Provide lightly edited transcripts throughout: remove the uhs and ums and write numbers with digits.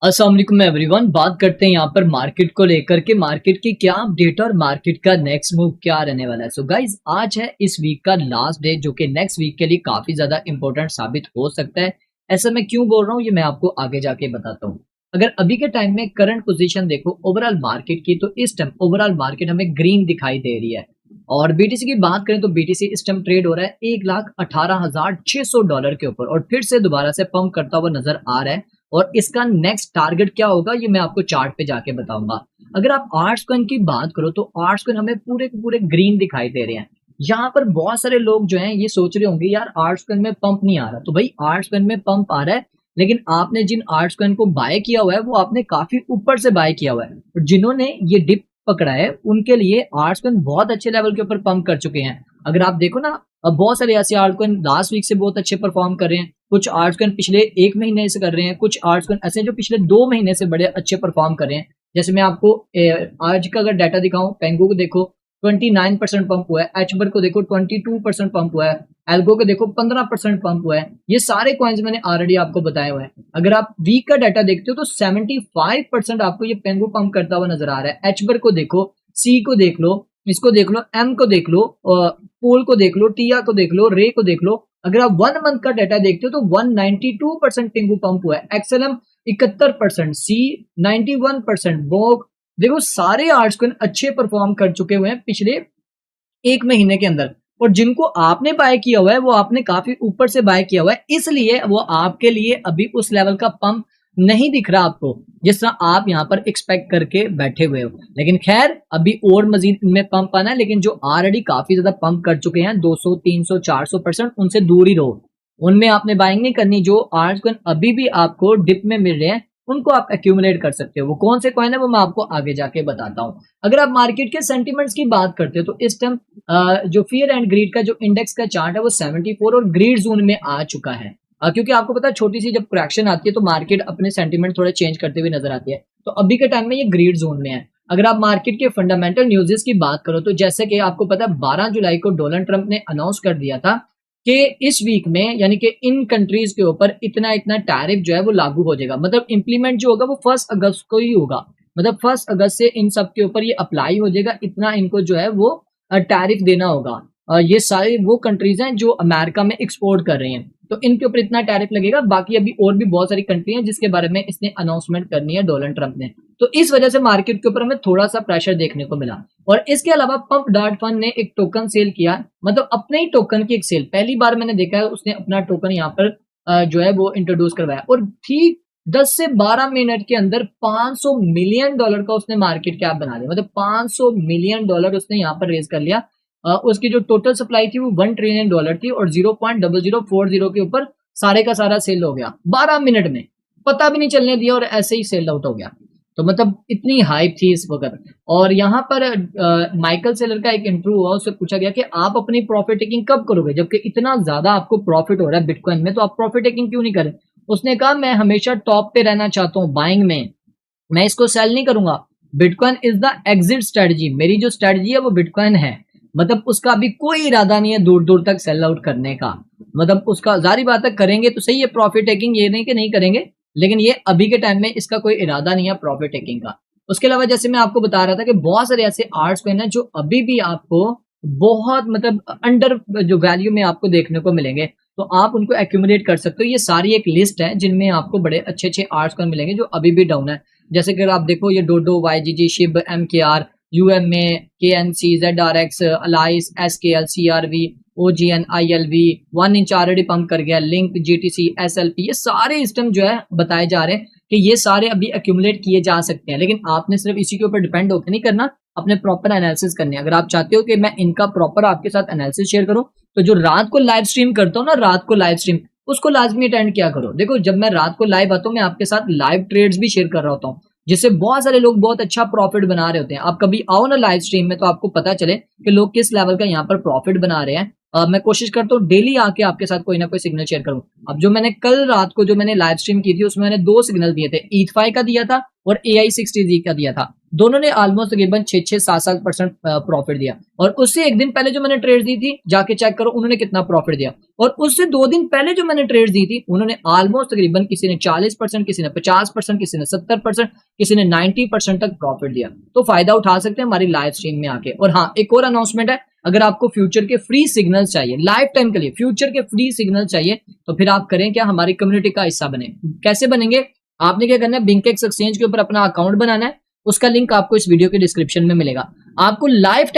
अस्सलाम वालेकुम एवरीवन। बात करते हैं यहाँ पर मार्केट को लेकर के, मार्केट की क्या अपडेट और मार्केट का नेक्स्ट मूव क्या रहने वाला है। सो गाइज, आज है इस वीक का लास्ट डे जो कि नेक्स्ट वीक के लिए काफी ज्यादा इंपॉर्टेंट साबित हो सकता है। ऐसा मैं क्यों बोल रहा हूँ ये मैं आपको आगे जाके बताता हूँ। अगर अभी के टाइम में करंट पोजीशन देखो ओवरऑल मार्केट की, तो इस टाइम ओवरऑल मार्केट हमें ग्रीन दिखाई दे रही है। और बीटीसी की बात करें तो बीटीसी इस टाइम ट्रेड हो रहा है $1,18,600 के ऊपर, और फिर से दोबारा से पंप करता हुआ नजर आ रहा है। और इसका नेक्स्ट टारगेट क्या होगा ये मैं आपको चार्ट पे जाके बताऊंगा। अगर आप आर्ट्स कॉइन की बात करो तो आर्ट्स कॉइन हमें पूरे के पूरे ग्रीन दिखाई दे रहे हैं। यहाँ पर बहुत सारे लोग जो हैं ये सोच रहे होंगे यार आर्ट्स कॉइन में पंप नहीं आ रहा, तो भाई आर्ट्स कॉइन में पंप आ रहा है, लेकिन आपने जिन आर्ट्स कॉइन को बाय किया हुआ है वो आपने काफी ऊपर से बाय किया हुआ है। और जिन्होंने ये डिप पकड़ा है उनके लिए आर्ट्स कॉइन बहुत अच्छे लेवल के ऊपर पंप कर चुके हैं। अगर आप देखो ना, अब बहुत सारे ऐसे आर्ट कॉइन लास्ट वीक से बहुत अच्छे परफॉर्म कर रहे हैं, कुछ आर्ट्स कॉइन पिछले एक महीने से कर रहे हैं, कुछ आर्ट्स कॉइन ऐसे जो पिछले 2 महीने से बड़े अच्छे परफॉर्म कर रहे हैं। जैसे मैं आपको आज का अगर डाटा दिखाऊं, पेंगो को देखो 29% पंप हुआ है, एचबर को देखो 22% पंप हुआ है, एल्गो को देखो 15% पंप हुआ है। ये सारे कॉइन्स मैंने ऑलरेडी आपको बताया हुआ है। अगर आप वीक का डाटा देखते हो तो 75% आपको ये पेंगो पंप करता हुआ नजर आ रहा है। एचबर को देखो, सी को देख लो, इसको देख लो, एम को देख लो, पोल को देख लो, टिया को देख लो, रे को देख लो। अगर आप 1 मंथ का डाटा देखते हो तो 192% टिंगू पंप हुआ है, एक्सएलएम 71%, सी 91%, बोग देखो सारे आर्ट्स को अच्छे परफॉर्म कर चुके हुए हैं पिछले एक महीने के अंदर। और जिनको आपने बाय किया हुआ है वो आपने काफी ऊपर से बाय किया हुआ है, इसलिए वो आपके लिए अभी उस लेवल का पंप नहीं दिख रहा आपको जिस तरह आप यहाँ पर एक्सपेक्ट करके बैठे हुए हो। लेकिन खैर अभी और मजीद इनमें पंप आना है, लेकिन जो ऑलरेडी काफी ज्यादा पंप कर चुके हैं 200 300 400%, उनसे दूर ही रहो। उनमें आपने बाइंग नहीं करनी। जो आर्ट्स कॉइन अभी भी आपको डिप में मिल रहे हैं उनको आप एक्यूमुलेट कर सकते हो। वो कौन से कॉइन है वो मैं आपको आगे जाके बताता हूँ। अगर आप मार्केट के सेंटिमेंट्स की बात करते हो तो इस टाइम जो फियर एंड ग्रीड का जो इंडेक्स का चार्ट है वो 74 और ग्रीड जोन में आ चुका है। क्योंकि आपको पता है छोटी सी जब करेक्शन आती है तो मार्केट अपने सेंटीमेंट थोड़े चेंज करते हुए नजर आती है। तो अभी के टाइम में ये ग्रीड जोन में है। अगर आप मार्केट के फंडामेंटल न्यूज़ेस की बात करो तो जैसे कि आपको पता है 12 जुलाई को डोनाल्ड ट्रंप ने अनाउंस कर दिया था कि इस वीक में यानी कि इन कंट्रीज के ऊपर इतना इतना टैरिफ जो है वो लागू हो जाएगा। मतलब इंप्लीमेंट जो होगा वो 1 अगस्त को ही होगा। मतलब 1 अगस्त से इन सब के ऊपर ये अप्लाई हो जाएगा, इतना इनको जो है वो टैरिफ देना होगा। ये सारे वो कंट्रीज हैं जो अमेरिका में एक्सपोर्ट कर रही हैं, तो इनके ऊपर इतना टैरिफ लगेगा। बाकी अभी और भी बहुत सारी कंट्री हैं जिसके बारे में इसने अनाउंसमेंट करनी है डोनाल्ड ट्रंप ने। तो इस वजह से मार्केट के ऊपर हमें थोड़ा सा प्रेशर देखने को मिला। और इसके अलावा पंप डॉट फंड ने एक टोकन सेल किया, मतलब अपने ही टोकन की एक सेल पहली बार मैंने देखा है। उसने अपना टोकन यहाँ पर जो है वो इंट्रोड्यूस करवाया और ठीक 10 से 12 मिनट के अंदर $500 मिलियन का उसने मार्केट कैप बना लिया। मतलब $500 मिलियन उसने यहाँ पर रेज कर लिया। उसकी जो टोटल सप्लाई थी वो $1 ट्रिलियन थी और 0.0040 के ऊपर सारे का सारा सेल हो गया 12 मिनट में, पता भी नहीं चलने दिया और ऐसे ही सेल आउट हो गया। तो मतलब इतनी हाइप थी इस वक्त। और यहाँ पर माइकल सेलर का एक इंटरव्यू हुआ, उससे पूछा गया कि आप अपनी प्रॉफिट टेकिंग कब करोगे, जबकि इतना ज्यादा आपको प्रॉफिट हो रहा है बिटकॉइन में, तो आप प्रॉफिट टेकिंग क्यों नहीं करें। उसने कहा मैं हमेशा टॉप पे रहना चाहता हूँ बाइंग में, मैं इसको सेल नहीं करूंगा। Bitcoin is the exit strategy, मेरी जो स्ट्रेटजी है वो बिटकॉइन है। मतलब उसका अभी कोई इरादा नहीं है दूर दूर तक सेल आउट करने का। मतलब उसका जारी बात है करेंगे तो सही है प्रॉफिट टेकिंग, ये नहीं कि नहीं करेंगे, लेकिन ये अभी के टाइम में इसका कोई इरादा नहीं है प्रॉफिट टेकिंग का। उसके अलावा जैसे मैं आपको बता रहा था कि बहुत सारे ऐसे आर्ट्स कॉइन है जो अभी भी आपको बहुत मतलब अंडर जो वैल्यू में आपको देखने को मिलेंगे, तो आप उनको एक्यूमुलेट कर सकते हो। ये सारी एक लिस्ट है जिनमें आपको बड़े अच्छे अच्छे आर्ट्स कॉइन मिलेंगे जो अभी भी डाउन है। जैसे कि आप देखो ये dodo, YGG, shib, MKR, UMA, KNC, ZRX, alice, SKL, CRV, OGN, ILV, 1 inch already pump कर गया, लिंक, जीटीसी, एसएलपी, ये सारे सिस्टम जो है बताए जा रहे हैं कि ये सारे अभी एक्यूमुलेट किए जा सकते हैं। लेकिन आपने सिर्फ इसी के ऊपर डिपेंड होकर नहीं करना, अपने प्रॉपर एनालिसिस करने। अगर आप चाहते हो कि मैं इनका प्रॉपर आपके साथ एनालिसिस शेयर करूं तो जो रात को लाइव स्ट्रीम करता हूँ ना, रात को लाइव स्ट्रीम, उसको लाजमी अटेंड किया करो। देखो जब मैं रात को लाइव आता हूँ मैं आपके साथ लाइव ट्रेड्स भी शेयर कर रहा होता हूँ, जिससे बहुत सारे लोग बहुत अच्छा प्रॉफिट बना रहे होते हैं। आप कभी आओ ना लाइव स्ट्रीम में तो आपको पता चले कि लोग किस लेवल का यहाँ पर प्रॉफिट बना रहे हैं। मैं कोशिश करता हूँ डेली आके आपके साथ कोई ना कोई सिग्नल शेयर करूँ। अब जो मैंने कल रात को जो मैंने लाइव स्ट्रीम की थी उसमें मैंने 2 सिग्नल दिए थे, ETHFI का दिया था और AI60Z का दिया था। दोनों ने ऑलमोस्ट तकरीबन 6-7% प्रॉफिट दिया। और उससे एक दिन पहले जो मैंने ट्रेड दी थी, जाके चेक करो उन्होंने कितना प्रॉफिट दिया। और उससे 2 दिन पहले जो मैंने ट्रेड दी थी उन्होंने ऑलमोस्ट तकरीबन किसी ने 40%, किसी ने 50%, किसी ने 70%, किसी ने 90% तक प्रॉफिट दिया। तो फायदा उठा सकते हैं हमारी लाइव स्ट्रीम में आके। और हाँ, एक और अनाउंसमेंट है, अगर आपको फ्यूचर के फ्री सिग्नल चाहिए लाइफ टाइम के लिए, फ्यूचर के फ्री सिग्नल चाहिए, तो फिर आप करें क्या, हमारी कम्युनिटी का हिस्सा बने। कैसे बनेंगे, आपने क्या करना है, बिंकेक्स एक्सचेंज के ऊपर अपना अकाउंट बनाना है, उसका लिंक आपको इस वीडियो के डिस्क्रिप्शन में मिलेगा। आपको लाइफ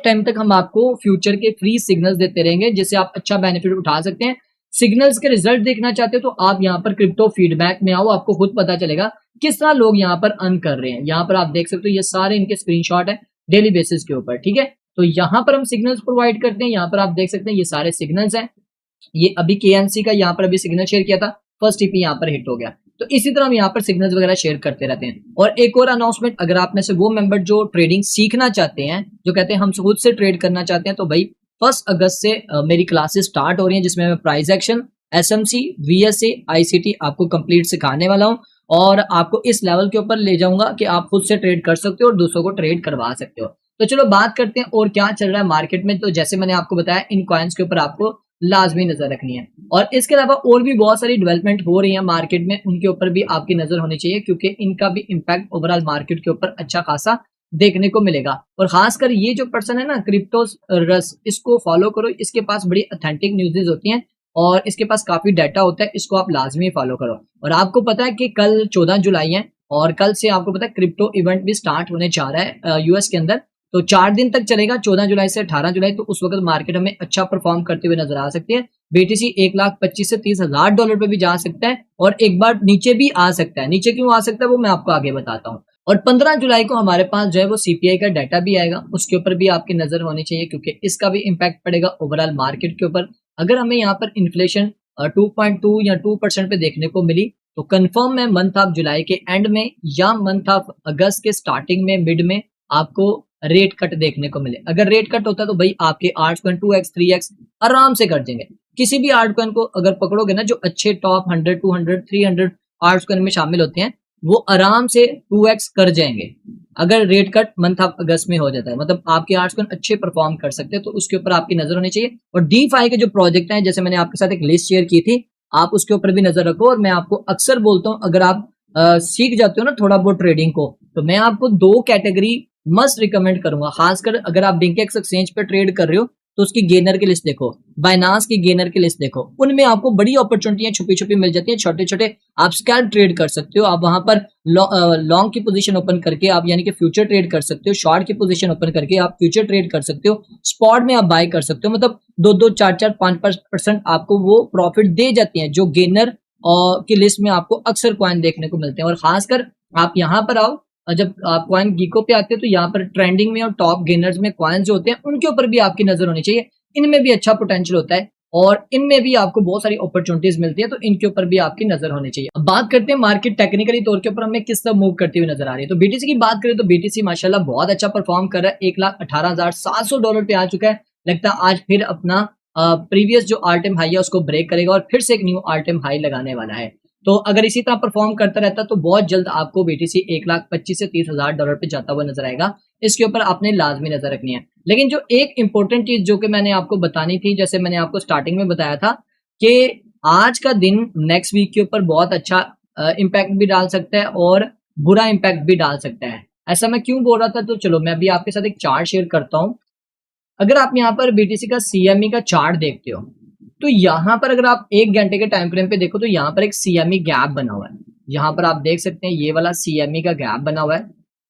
टाइम तक हम आपको फ्यूचर के फ्री सिग्नल्स देते रहेंगे, जिससे आप अच्छा बेनिफिट उठा सकते हैं। सिग्नल्स के रिजल्ट देखना चाहते हो तो आप यहाँ पर क्रिप्टो फीडबैक में आओ, आपको खुद पता चलेगा किस तरह लोग यहाँ पर अर्न कर रहे हैं। यहाँ पर आप देख सकते हो ये सारे इनके स्क्रीनशॉट है डेली बेसिस के ऊपर, ठीक है। तो यहाँ पर हम सिग्नल्स प्रोवाइड करते हैं, यहाँ पर आप देख सकते हैं ये सारे सिग्नल्स हैं। ये अभी KNC का यहाँ पर अभी सिग्नल शेयर किया था, फर्स्ट टीपी यहाँ पर हिट हो गया। तो इसी तरह हम यहाँ पर सिग्नल्स वगैरह शेयर करते रहते हैं। और एक और अनाउंसमेंट, अगर आप में से वो मेंबर जो ट्रेडिंग सीखना चाहते हैं, जो कहते हैं हम खुद से ट्रेड करना चाहते हैं, तो भाई 1 अगस्त से मेरी क्लासेस स्टार्ट हो रही हैं, जिसमें मैं price action, SMC, VSA, ICT आपको कंप्लीट सिखाने वाला हूँ। और आपको इस लेवल के ऊपर ले जाऊंगा कि आप खुद से ट्रेड कर सकते हो और दूसरों को ट्रेड करवा सकते हो। तो चलो बात करते हैं और क्या चल रहा है मार्केट में। तो जैसे मैंने आपको बताया, इन कॉइन्स के ऊपर आपको लाजमी नजर रखनी है। और इसके अलावा और भी बहुत सारी डेवलपमेंट हो रही है मार्केट में, उनके ऊपर भी आपकी नजर होनी चाहिए, क्योंकि इनका भी इम्पैक्ट ओवरऑल मार्केट के ऊपर अच्छा खासा देखने को मिलेगा। और खासकर ये जो पर्सन है ना, क्रिप्टो रस, इसको फॉलो करो, इसके पास बड़ी ऑथेंटिक न्यूज़ होती हैं और इसके पास काफी डाटा होता है, इसको आप लाजमी फॉलो करो। और आपको पता है कि कल 14 जुलाई है और कल से आपको पता है क्रिप्टो इवेंट भी स्टार्ट होने जा रहा है US के अंदर। तो 4 दिन तक चलेगा, 14 जुलाई से 18 जुलाई। तो उस वक्त मार्केट हमें अच्छा परफॉर्म करते हुए नजर आ सकती है। BTC 1,25,000 से 30,000 डॉलर पे भी जा सकता है और एक बार नीचे भी आ सकता है। नीचे क्यों आ सकता है वो मैं आपको आगे बताता हूँ। और 15 जुलाई को हमारे पास जो है वो CPI का डाटा भी आएगा, उसके ऊपर भी आपकी नजर होनी चाहिए, क्योंकि इसका भी इम्पैक्ट पड़ेगा ओवरऑल मार्केट के ऊपर। अगर हमें यहाँ पर इन्फ्लेशन 2.2 या 2% पे देखने को मिली, तो कंफर्म है मंथ ऑफ जुलाई के एंड में या मंथ ऑफ अगस्त के स्टार्टिंग में, मिड में आपको रेट कट देखने को मिले। अगर रेट कट होता है तो भाई आपके आर्ट्स कॉइन 2x 3x आराम से कट जाएंगे। किसी भी आर्ट कॉइन को अगर पकड़ोगे ना, जो अच्छे टॉप 100 200 300 आर्ट्स कॉइन में शामिल होते हैं, वो आराम से 2x कर जाएंगे अगर रेट कट मंथ ऑफ अगस्त में हो जाता है। मतलब आपके आर्ट्स कॉइन अच्छे परफॉर्म कर सकते हैं, तो उसके ऊपर आपकी नजर होनी चाहिए। और DeFi के जो प्रोजेक्ट हैं, जैसे मैंने आपके साथ एक लिस्ट शेयर की थी, आप उसके ऊपर भी नजर रखो। और मैं आपको अक्सर बोलता हूँ, अगर आप सीख जाते हो ना थोड़ा बहुत ट्रेडिंग को, तो मैं आपको 2 कैटेगरी मस्ट रिकमेंड करूंगा। खासकर अगर आप बिंकेक्स एक्सचेंज पे ट्रेड कर रहे हो, तो उसकी गेनर की लिस्ट देखो, बाइनांस की गेनर की लिस्ट देखो, उनमें आपको बड़ी अपॉर्चुनिटियां छुपी छुपी मिल जाती हैं। छोटे छोटे आप स्कैल्प ट्रेड कर सकते हो, आप वहां पर लॉन्ग की पोजीशन ओपन करके आप यानी कि फ्यूचर ट्रेड कर सकते हो, शॉर्ट की पोजीशन ओपन करके आप फ्यूचर ट्रेड कर सकते हो, स्पॉट में आप बाय कर सकते हो। मतलब 2-2 4-4 5% आपको वो प्रॉफिट दे जाती है, जो गेनर की लिस्ट में आपको अक्सर कॉइन देखने को मिलते हैं। और खासकर आप यहाँ पर आओ, जब आप कॉइन गीको पे आते हैं, तो यहाँ पर ट्रेंडिंग में और टॉप गेनर्स में कॉइन्स जो होते हैं उनके ऊपर भी आपकी नजर होनी चाहिए। इनमें भी अच्छा पोटेंशियल होता है और इनमें भी आपको बहुत सारी अपॉर्चुनिटीज मिलती है, तो इनके ऊपर भी आपकी नजर होनी चाहिए। अब बात करते हैं मार्केट टेक्निकली तौर के ऊपर हमें किस तरह मूव करती हुई नजर आ रही है। तो BTC की बात करें तो BTC माशाल्लाह बहुत अच्छा परफॉर्म कर रहा है, 1,18,700 डॉलर पे आ चुका है। लगता है आज फिर अपना प्रीवियस जो ऑल टाइम हाई है उसको ब्रेक करेगा और फिर से एक न्यू ऑल टाइम हाई लगाने वाला है। तो अगर इसी तरह परफॉर्म करता रहता तो बहुत जल्द आपको BTC 1,25,000 से 30,000 डॉलर पे जाता हुआ नजर आएगा। इसके ऊपर आपने लाजमी नजर रखनी है। लेकिन जो एक इंपॉर्टेंट चीज जो कि मैंने आपको बतानी थी, जैसे मैंने आपको स्टार्टिंग में बताया था कि आज का दिन नेक्स्ट वीक के ऊपर बहुत अच्छा इम्पैक्ट भी डाल सकता है और बुरा इम्पैक्ट भी डाल सकता है। ऐसा मैं क्यों बोल रहा था, तो चलो मैं अभी आपके साथ एक चार्ट शेयर करता हूँ। अगर आप यहाँ पर BTC का CME का चार्ट देखते हो, तो यहाँ पर अगर आप 1 घंटे के टाइम फ्रेम पे देखो, तो यहाँ पर एक CME गैप बना हुआ है। यहाँ पर आप देख सकते हैं ये वाला CME का गैप बना हुआ है,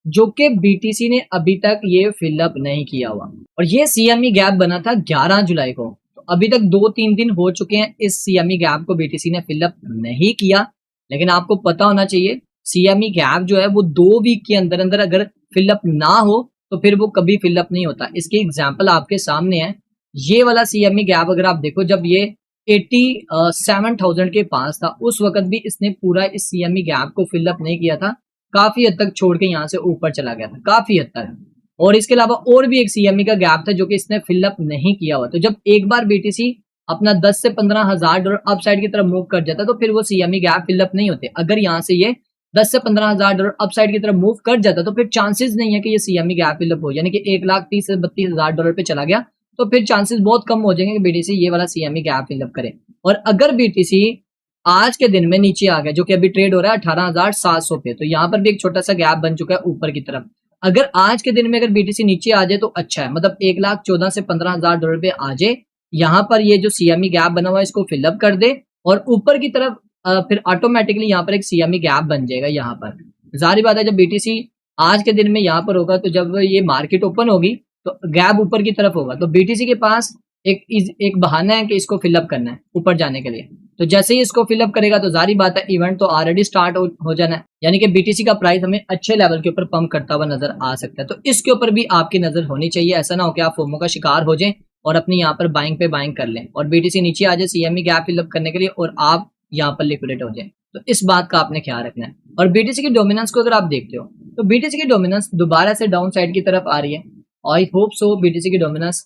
जो कि BTC ने अभी तक ये फिलअप नहीं किया हुआ। और ये CME गैप बना था 11 जुलाई को, तो अभी तक 2-3 दिन हो चुके हैं, इस CME गैप को BTC ने फिलअप नहीं किया। लेकिन आपको पता होना चाहिए, CME गैप जो है वो 2 वीक के अंदर अंदर अगर फिलअप ना हो तो फिर वो कभी फिलअप नहीं होता। इसकी एग्जाम्पल आपके सामने है। ये वाला CME गैप अगर आप देखो, जब ये 87,000 के पास था, उस वक्त भी इसने पूरा इस CME गैप को फिलअप नहीं किया था, काफी हद तक छोड़ के यहाँ से ऊपर चला गया था, काफी हद तक। और इसके अलावा और भी एक CME का गैप था जो कि इसने फिलअप नहीं किया हुआ। तो जब एक बार BTC अपना 10 से 15,000 डॉलर अप साइड की तरफ मूव कर जाता है तो फिर वो CME गैप फिलअप नहीं होते। अगर यहाँ से ये 10 से 15,000 डॉलर अप साइड की तरफ मूव कर जाता तो फिर चांसेस नहीं है कि ये CME गैप फिलअप हो, यानी कि 1,30,000 से 32,000 डॉलर पे चला गया तो फिर चांसेस बहुत कम हो जाएंगे कि BTC ये वाला CME गैप फिलअप करे। और अगर BTC आज के दिन में नीचे आ गया, जो कि अभी ट्रेड हो रहा है 18,700 पे, तो यहाँ पर भी एक छोटा सा गैप बन चुका है ऊपर की तरफ। अगर आज के दिन में अगर BTC नीचे आ जाए तो अच्छा है, मतलब 1,14,000 से 15,000 डॉलर पे आ जाए, यहाँ पर ये जो CME गैप बना हुआ है इसको फिलअप कर दे और ऊपर की तरफ फिर ऑटोमेटिकली यहाँ पर एक CME गैप बन जाएगा। यहाँ पर जाहिर बात है जब BTC आज के दिन में यहाँ पर होगा तो जब ये मार्केट ओपन होगी तो गैप ऊपर की तरफ होगा, तो BTC के पास एक बहाना है कि इसको फिलअप करना है ऊपर जाने के लिए। तो जैसे ही इसको फिलअप करेगा तो जारी बात है इवेंट तो ऑलरेडी स्टार्ट हो जाना है, यानी कि BTC का प्राइस हमें अच्छे लेवल के ऊपर पंप करता हुआ नजर आ सकता है। तो इसके ऊपर भी आपकी नजर होनी चाहिए, ऐसा ना हो कि आप फोमो का शिकार हो जाएं और अपनी यहाँ पर बाइंग पे बाइंग कर लें और BTC नीचे आ जाए CME गैप फिलअप करने के लिए और आप यहाँ पर लिक्विडेट हो जाए। तो इस बात का आपने ख्याल रखना है। और BTC की डोमिनेंस को अगर आप देखते हो तो BTC की डोमिनेंस दोबारा से डाउन साइड की तरफ आ रही है। आई होप सो BTC की डोमिनेंस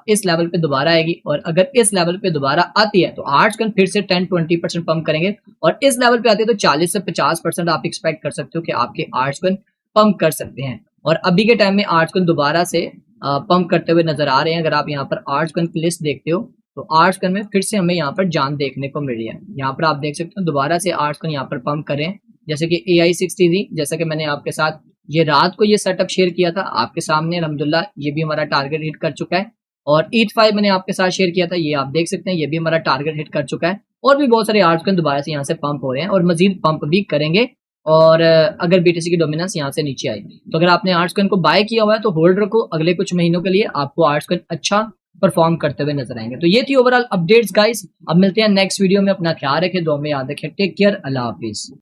इस लेवल पे दोबारा आएगी और अगर इस लेवल पे दोबारा आती है तो आर्ट्स कन फिर से 10-20% पंप करेंगे और इस लेवल पे आती है तो 40 से 50% आप एक्सपेक्ट कर सकते हो कि आपके आर्ट्स कन पंप कर सकते हैं। और अभी के टाइम में आर्ट्स कन दोबारा से पंप करते हुए नजर आ रहे हैं। अगर आप यहाँ पर आर्ट्स कन की लिस्ट देखते हो तो आर्ट्स कन में फिर से हमें यहाँ पर जान देखने को मिल रही है। यहाँ पर आप देख सकते हो दोबारा से आर्ट्स कन यहाँ पर पंप कर रहे हैं, जैसे कि AI60Z, जैसा कि मैंने आपके साथ ये रात को ये सेटअप शेयर किया था आपके सामने, अल्हम्दुलिल्लाह ये भी हमारा टारगेट हिट कर चुका है। और ETH5 मैंने आपके साथ शेयर किया था, ये आप देख सकते हैं ये भी हमारा टारगेट हिट कर चुका है। और भी बहुत सारे आर्ट्स दोबारा से यहाँ से पंप हो रहे हैं और मजीद पंप भी करेंगे। और अगर BTC की डोमिनेंस यहाँ से नीचे आई तो अगर आपने आर्ट्स को बाय किया हुआ है तो होल्ड रखो, अगले कुछ महीनों के लिए आपको आर्ट्स अच्छा परफॉर्म करते हुए नजर आएंगे। तो ये थी ओवरऑल अपडेट्स गाइस। अब मिलते हैं नेक्स्ट वीडियो में, अपना ख्याल रखें, दुआ में याद रखें, टेक केयर, अल्लाह हाफिज।